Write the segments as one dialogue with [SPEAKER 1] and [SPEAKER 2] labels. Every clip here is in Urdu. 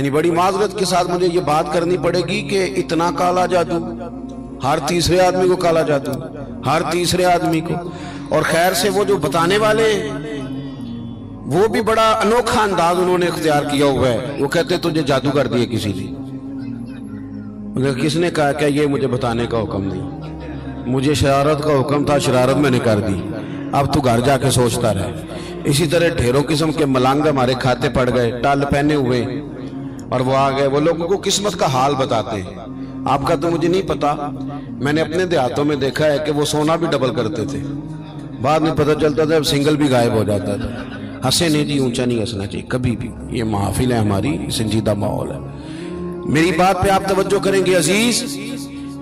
[SPEAKER 1] یعنی بڑی معذرت کے ساتھ مجھے یہ بات کرنی پڑے گی کہ اتنا کالا جادو، ہر تیسرے آدمی کو کالا جادو، ہر تیسرے آدمی کو. اور خیر سے وہ جو بتانے والے وہ بھی بڑا انوکھا انداز انہوں نے اختیار کیا ہوا ہے. وہ کہتے تجھے جادو کر دیے کسی نے. کس نے کہا کہ یہ مجھے بتانے کا حکم نہیں، مجھے شرارت کا حکم تھا، شرارت میں نے کر دی، اب تو گھر جا کے سوچتا رہے. اسی طرح ڈھیروں قسم کے ملنگ ہمارے کھاتے پڑ گئے، ٹال پہنے ہوئے، اور وہ آ گئے. وہ لوگوں کو قسمت کا حال بتاتے ہیں. آپ کا تو مجھے نہیں پتا، میں نے اپنے دیہاتوں میں دیکھا ہے کہ وہ سونا بھی ڈبل کرتے تھے، بعد میں پتہ چلتا تھا اب سنگل بھی غائب ہو جاتا تھا. ہنسے نہیں جی، اونچا نہیں ہنسنا چاہیے کبھی بھی. یہ محافل ہے ہماری، سنجیدہ ماحول ہے. میری بات پہ آپ توجہ کریں گے عزیز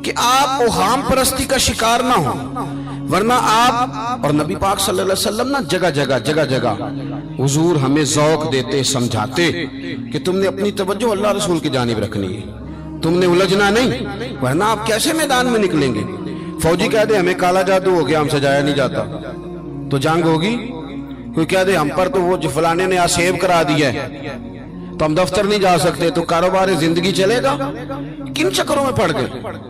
[SPEAKER 1] کہ آپ اوہام پرستی کا شکار نہ ہوں، ورنہ آپ اور نبی پاک صلی اللہ علیہ وسلم نا جگہ جگہ حضور ہمیں ذوق دیتے، سمجھاتے کہ تم نے اپنی توجہ اللہ رسول کی جانب رکھنی ہے، تم نے الجھنا نہیں، ورنہ آپ کیسے میدان میں نکلیں گے. فوجی کہہ دے ہمیں کالا جادو ہو گیا، ہم سے جایا نہیں جاتا، تو جنگ ہوگی. کوئی کہہ دے ہم پر تو وہ فلانے نے آسیب کرا دیا ہے تو ہم دفتر نہیں جا سکتے، تو کاروبار زندگی چلے گا. کن چکروں میں پڑ گئے.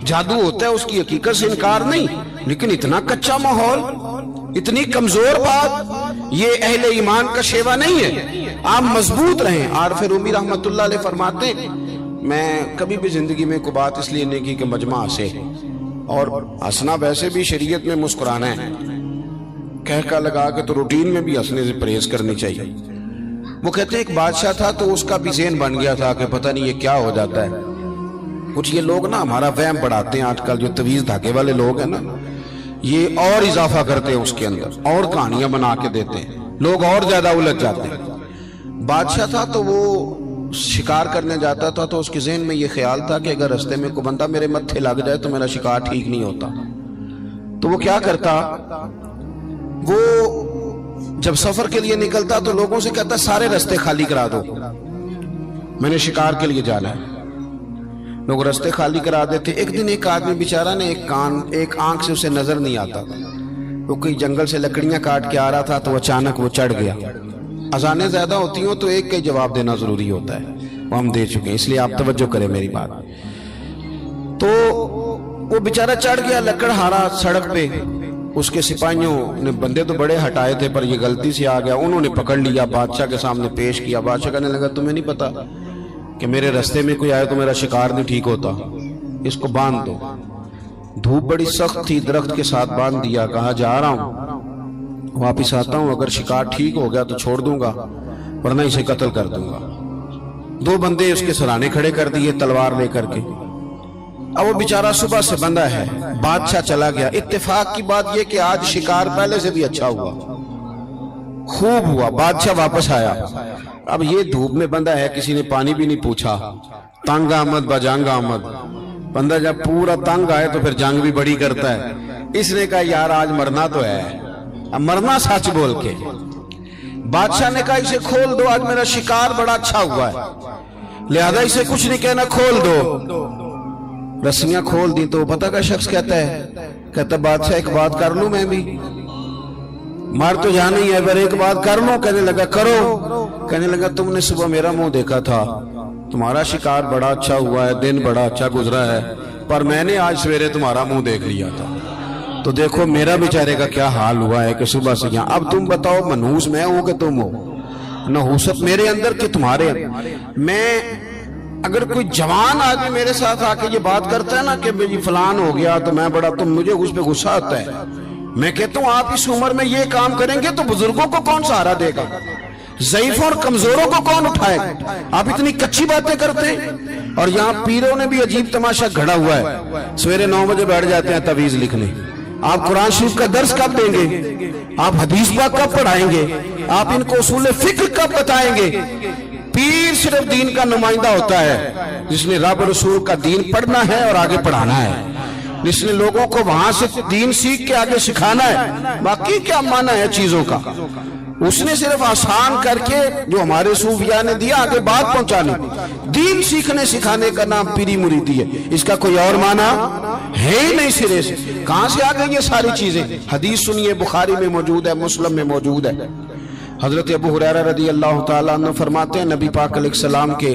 [SPEAKER 1] جادو ہوتا ہے، اس کی حقیقت سے انکار نہیں، لیکن اتنا کچا ماحول، اتنی کمزور بات، یہ اہل ایمان کا شیوا نہیں ہے. آپ مضبوط رہیں. عارف رومی رحمت اللہ علیہ فرماتے میں کبھی بھی زندگی میں کوئی بات اس لیے نہیں کی کہ مجمع ہنسے، اور ہنسنا ویسے بھی شریعت میں مسکرانا ہے، کہہ کا لگا کے تو روٹین میں بھی ہنسنے سے پرہیز کرنی چاہیے. وہ کہتے ہیں ایک بادشاہ تھا تو اس کا بھی ذہن بن گیا تھا کہ پتہ نہیں یہ کیا ہو جاتا ہے. کچھ یہ لوگ نا ہمارا وہم بڑھاتے ہیں، آج کل جو تویز دھاگے والے لوگ ہیں نا، یہ اور اضافہ کرتے ہیں اس کے اندر، اور کہانیاں بنا کے دیتے ہیں، لوگ اور زیادہ الجھ جاتے ہیں. بادشاہ تھا تو وہ شکار کرنے جاتا تھا تو اس کے ذہن میں یہ خیال تھا کہ اگر رستے میں کوئی بندہ میرے متھے لگ جائے تو میرا شکار ٹھیک نہیں ہوتا. تو وہ کیا کرتا، وہ جب سفر کے لیے نکلتا تو لوگوں سے کہتا سارے رستے خالی کرا دو، میں نے شکار کے لیے جانا ہے. لوگ رستے خالی کرا دیتے. ایک دن ایک آدمی بیچارہ نے ایک آنکھ سے اسے نظر نہیں آتا، وہ کوئی جنگل سے لکڑیاں کاٹ کے آ رہا تھا تو اچانک وہ چڑھ گیا. اذانیں زیادہ ہوتی ہوں تو ایک کا ہی جواب دینا ضروری ہوتا ہے، وہ ہم دے چکے ہیں، اس لیے آپ توجہ کریں میری بات. تو وہ بیچارہ چڑھ گیا لکڑ ہارا سڑک پہ. اس کے سپاہیوں نے بندے تو بڑے ہٹائے تھے پر یہ غلطی سے آ گیا، انہوں نے پکڑ لیا، بادشاہ کے سامنے پیش کیا. بادشاہ کہنے لگا تمہیں نہیں پتا کہ میرے رستے میں کوئی آئے تو میرا شکار نہیں ٹھیک ہوتا، اس کو باندھ دو. دھوپ بڑی سخت تھی، درخت کے ساتھ باندھ دیا. کہا جا رہا ہوں، واپس آتا ہوں، اگر شکار ٹھیک ہو گیا تو چھوڑ دوں گا ورنہ اسے قتل کر دوں گا. 2 بندے اس کے سرانے کھڑے کر دیے تلوار لے کر کے. اب وہ بیچارہ صبح سے بندہ ہے. بادشاہ چلا گیا. اتفاق کی بات یہ کہ آج شکار پہلے سے بھی اچھا ہوا، خوب ہوا. بادشاہ واپس آیا. اب یہ دھوپ میں بندہ ہے، کسی نے پانی بھی نہیں پوچھا. تنگ آمد بجنگ آمد. بندہ جب پورا تنگ آئے تو پھر جنگ بھی بڑی کرتا ہے. اس نے کہا یار آج مرنا تو ہے، اب مرنا سچ بول کے. بادشاہ نے کہا اسے کھول دو، آج میرا شکار بڑا اچھا ہوا ہے، لہذا اسے کچھ نہیں کہنا، کھول دو. رسیاں کھول دی تو پتہ کا شخص کہتا بادشاہ ایک بات کر لوں میں بھی، مار تو جانا ہی ہے پر ایک بات کر لوں. کہنے لگا کرو. کہنے لگا تم نے صبح میرا منہ دیکھا تھا، تمہارا شکار بڑا اچھا ہوا ہے، دن بڑا اچھا گزرا ہے، پر میں نے آج سویرے تمہارا منہ دیکھ لیا تھا، تو دیکھو میرا بیچارے کا کیا حال ہوا ہے کہ صبح سے یہاں. اب تم بتاؤ منحوس میں ہوں کہ تم ہو؟ نحوست میرے اندر کہ تمہارے اندر؟ میں اگر کوئی جوان آدمی میرے ساتھ آ کے یہ بات کرتا ہے نا کہ میری فلان ہو گیا تو میں بڑا، تم مجھے اس پہ غصہ آتا ہے. میں کہتا ہوں آپ اس عمر میں یہ کام کریں گے تو بزرگوں کو کون سہارا دے گا؟ ضعیفوں اور کمزوروں کو کون اٹھائے گا؟ آپ اتنی کچی باتیں کرتے ہیں. اور یہاں پیروں نے بھی عجیب تماشا گھڑا ہوا ہے. سویرے 9 بجے بیٹھ جاتے ہیں تعویذ لکھنے. آپ قرآن شریف کا درس کب دیں گے؟ آپ حدیث پاک کب پڑھائیں گے؟ آپ ان کو اصول فقہ کب بتائیں گے؟ پیر صرف دین کا نمائندہ ہوتا ہے جس نے رب رسول کا دین پڑھنا ہے اور آگے پڑھانا ہے، جس نے لوگوں کو وہاں سے دین سیکھ کے آگے سکھانا ہے. باقی کیا معنی ہے چیزوں کا؟ اس نے صرف آسان کر کے جو ہمارے صوفیاء نے دیا آگے بات پہنچانی. دین سیکھنے سکھانے کا نام پیری مریدی ہے، اس کا کوئی اور معنی ہے ہی نہیں سرے سے. کہاں سے آ گئی یہ ساری چیزیں؟ حدیث سنیے، بخاری میں موجود ہے، مسلم میں موجود ہے. حضرت ابو ہریرہ رضی اللہ تعالیٰ عنہ فرماتے ہیں نبی پاک علیہ السلام کے